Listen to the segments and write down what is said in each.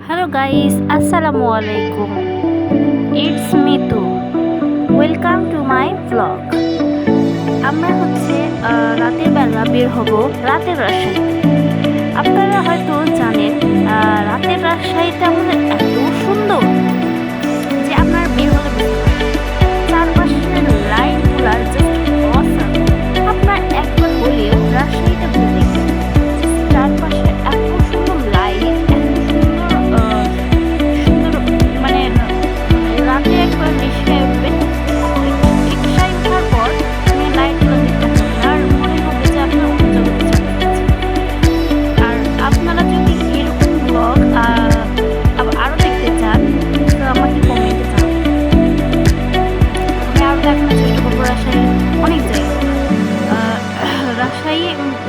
Hello guys, Assalamualaikum. It's me too. Welcome to my vlog. আমরা রাতের বেলা বের হব রাতের রাজশাহীতে। আপনারা হয়তো জানেন রাতের রাজশাহীটা আমাদের এত সুন্দর যে আপনার বের হলে বুঝতে পারবেন। চারপাশের লাইটগুলার জাস্ট অসাম। আপনার একবার হলেও রাজশাহীটা ঘুরে দেখবেন। চারপাশে এত সুন্দর লাইট, এত সুন্দর মানে রাতে একবার রিক্সায় উঠবেন। রিক্সায় ওঠার পর আপনি লাইটগুলো দেখতে পাবেন আর মনে হবে যে আপনার অন্য জগতে চলে গেছে। আর আপনারা যদি এরকম ব্লগ আরও দেখতে চান তো আমাকে কমেন্টে জানাবেন। আমি আরও দেখানোর চেষ্টা করবো রাজশাহীর অনেক জায়গা। রাজশাহী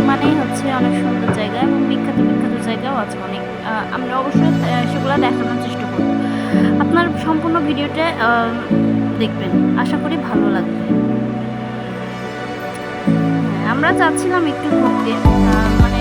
মানেই হচ্ছে অনেক সুন্দর জায়গা এবং বিখ্যাত বিখ্যাত জায়গাও আছে অনেক। আমরা অবশ্যই সেগুলো দেখানোর চেষ্টা করব। আপনার সম্পূর্ণ ভিডিওটা দেখবেন, আশা করি ভালো লাগবে। আমরা যাচ্ছিলাম একটু ঘুরতে, মানে